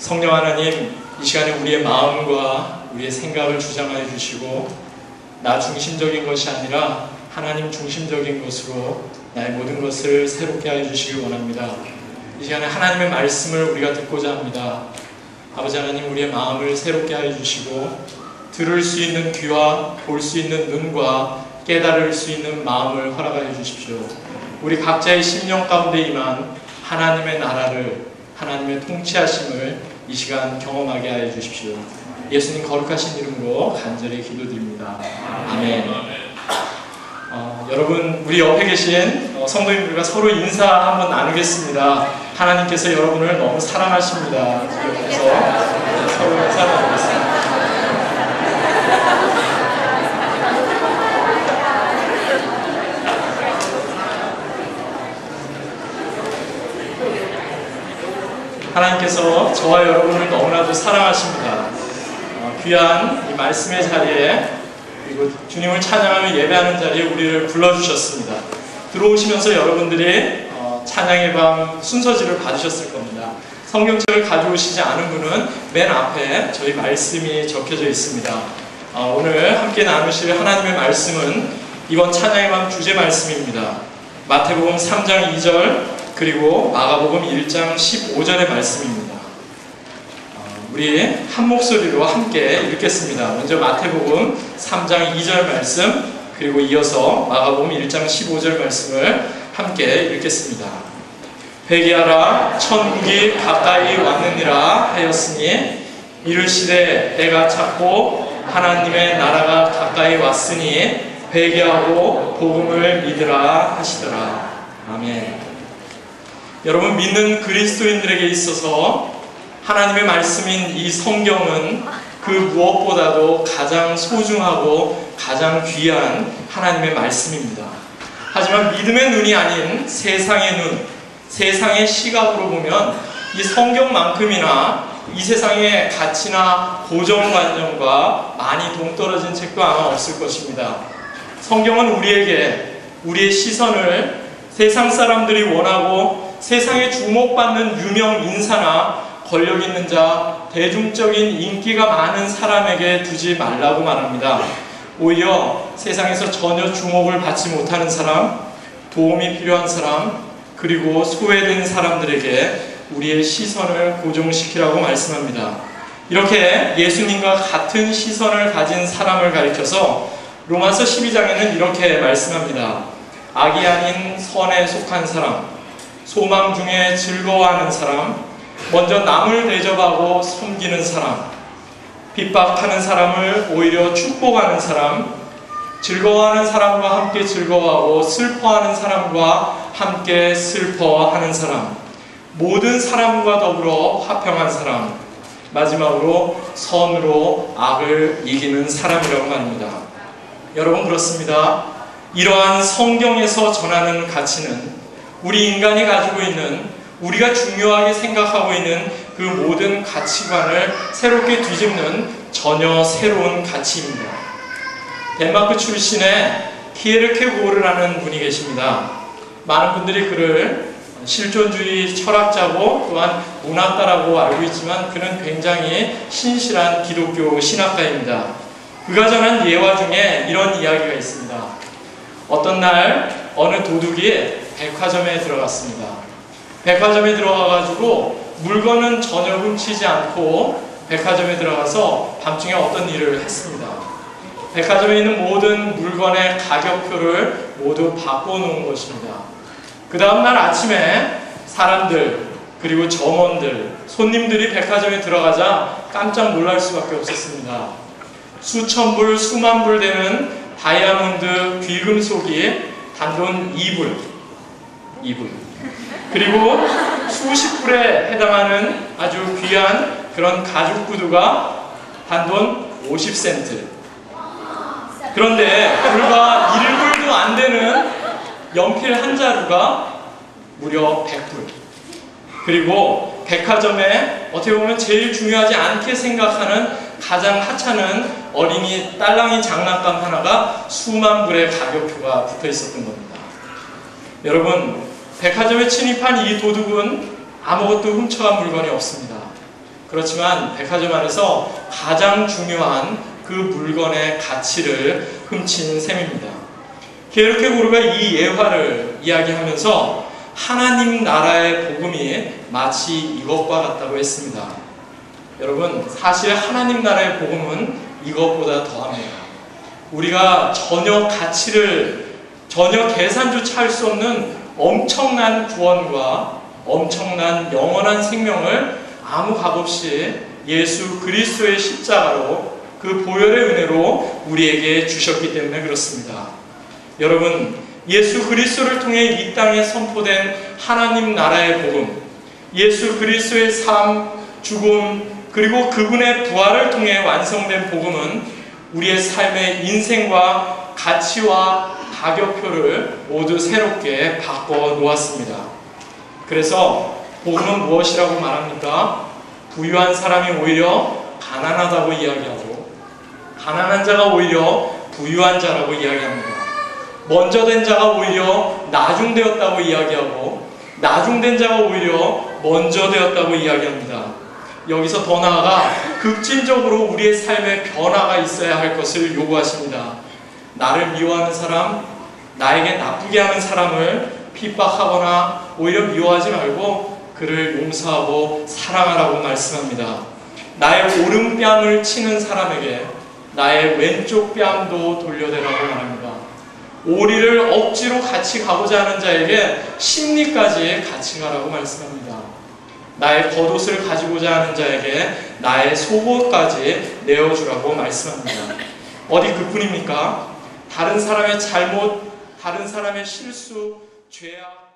성령 하나님, 이 시간에 우리의 마음과 우리의 생각을 주장하여 주시고 나 중심적인 것이 아니라 하나님 중심적인 것으로 나의 모든 것을 새롭게 하여 주시기 원합니다. 이 시간에 하나님의 말씀을 우리가 듣고자 합니다. 아버지 하나님, 우리의 마음을 새롭게 하여 주시고 들을 수 있는 귀와 볼 수 있는 눈과 깨달을 수 있는 마음을 허락하여 주십시오. 우리 각자의 심령 가운데 임한 하나님의 나라를, 하나님의 통치하심을 이 시간 경험하게 하여 주십시오. 예수님 거룩하신 이름으로 간절히 기도드립니다. 아멘. 여러분, 우리 옆에 계신 성도님들과 서로 인사 한번 나누겠습니다. 하나님께서 여러분을 너무 사랑하십니다. 그래서 서로 인사 나누겠습니다. 하나님께서 저와 여러분을 너무나도 사랑하십니다. 귀한 이 말씀의 자리에, 그리고 주님을 찬양하며 예배하는 자리에 우리를 불러주셨습니다. 들어오시면서 여러분들이 찬양의 밤 순서지를 받으셨을 겁니다. 성경책을 가져오시지 않은 분은 맨 앞에 저희 말씀이 적혀져 있습니다. 오늘 함께 나누실 하나님의 말씀은 이번 찬양의 밤 주제 말씀입니다. 마태복음 3장 2절 그리고 마가복음 1장 15절의 말씀입니다. 우리 한 목소리로 함께 읽겠습니다. 먼저 마태복음 3장 2절 말씀, 그리고 이어서 마가복음 1장 15절 말씀을 함께 읽겠습니다. 회개하라, 천국이 가까이 왔느니라 하였으니 이르시되 때가 찼고 하나님의 나라가 가까이 왔으니 회개하고 복음을 믿으라 하시더라. 아멘. 여러분, 믿는 그리스도인들에게 있어서 하나님의 말씀인 이 성경은 그 무엇보다도 가장 소중하고 가장 귀한 하나님의 말씀입니다. 하지만 믿음의 눈이 아닌 세상의 눈, 세상의 시각으로 보면 이 성경만큼이나 이 세상의 가치나 고정관념과 많이 동떨어진 책도 아마 없을 것입니다. 성경은 우리에게 우리의 시선을 세상 사람들이 원하고 세상에 주목받는 유명 인사나 권력 있는 자, 대중적인 인기가 많은 사람에게 두지 말라고 말합니다. 오히려 세상에서 전혀 주목을 받지 못하는 사람, 도움이 필요한 사람, 그리고 소외된 사람들에게 우리의 시선을 고정시키라고 말씀합니다. 이렇게 예수님과 같은 시선을 가진 사람을 가리켜서 로마서 12장에는 이렇게 말씀합니다. 악이 아닌 선에 속한 사람, 소망 중에 즐거워하는 사람, 먼저 남을 대접하고 섬기는 사람, 핍박하는 사람을 오히려 축복하는 사람, 즐거워하는 사람과 함께 즐거워하고 슬퍼하는 사람과 함께 슬퍼하는 사람, 모든 사람과 더불어 화평한 사람, 마지막으로 선으로 악을 이기는 사람이라고 말합니다. 여러분, 그렇습니다. 이러한 성경에서 전하는 가치는 우리 인간이 가지고 있는, 우리가 중요하게 생각하고 있는 그 모든 가치관을 새롭게 뒤집는 전혀 새로운 가치입니다. 덴마크 출신의 키에르케 고르라는 분이 계십니다. 많은 분들이 그를 실존주의 철학자고 또한 문학가라고 알고 있지만 그는 굉장히 신실한 기독교 신학가입니다. 그가 전한 예화 중에 이런 이야기가 있습니다. 어떤 날 어느 도둑이 백화점에 들어갔습니다. 백화점에 들어가가지고 물건은 전혀 훔치지 않고 백화점에 들어가서 밤중에 어떤 일을 했습니다. 백화점에 있는 모든 물건의 가격표를 모두 바꿔놓은 것입니다. 그 다음날 아침에 사람들, 그리고 점원들, 손님들이 백화점에 들어가자 깜짝 놀랄 수밖에 없었습니다. 수천 불, 수만 불 되는 다이아몬드 귀금속이 단돈 2불, 그리고 수십 불에 해당하는 아주 귀한 그런 가죽 구두가 단돈 50센트. 그런데 불과 1불도 안 되는 연필 한 자루가 무려 100불. 그리고 백화점에 어떻게 보면 제일 중요하지 않게 생각하는 가장 하찮은 어린이 딸랑이 장난감 하나가 수만 불의 가격표가 붙어 있었던 겁니다. 여러분, 백화점에 침입한 이 도둑은 아무것도 훔쳐간 물건이 없습니다. 그렇지만 백화점 안에서 가장 중요한 그 물건의 가치를 훔친 셈입니다. 게르케 고르가 이 예화를 이야기하면서 하나님 나라의 복음이 마치 이것과 같다고 했습니다. 여러분, 사실 하나님 나라의 복음은 이것보다 더합니다. 우리가 전혀 계산조차 할 수 없는 엄청난 구원과 엄청난 영원한 생명을 아무 값 없이 예수 그리스도의 십자가로 그 보혈의 은혜로 우리에게 주셨기 때문에 그렇습니다. 여러분, 예수 그리스도를 통해 이 땅에 선포된 하나님 나라의 복음, 예수 그리스도의 삶, 죽음, 그리고 그분의 부활을 통해 완성된 복음은 우리의 삶의 인생과 가치와 가격표를 모두 새롭게 바꿔 놓았습니다. 그래서 복음은 무엇이라고 말합니까? 부유한 사람이 오히려 가난하다고 이야기하고, 가난한 자가 오히려 부유한 자라고 이야기합니다. 먼저 된 자가 오히려 나중되었다고 이야기하고, 나중된 자가 오히려 먼저 되었다고 이야기합니다. 여기서 더 나아가 급진적으로 우리의 삶에 변화가 있어야 할 것을 요구하십니다. 나를 미워하는 사람, 나에게 나쁘게 하는 사람을 핍박하거나 오히려 미워하지 말고 그를 용서하고 사랑하라고 말씀합니다. 나의 오른뺨을 치는 사람에게 나의 왼쪽 뺨도 돌려대라고 말합니다. 오리를 억지로 같이 가고자 하는 자에게 심리까지 같이 가라고 말씀합니다. 나의 겉옷을 가지고자 하는 자에게 나의 속옷까지 내어주라고 말씀합니다. 어디 그뿐입니까? 다른 사람의 잘못, 다른 사람의 실수, 죄악,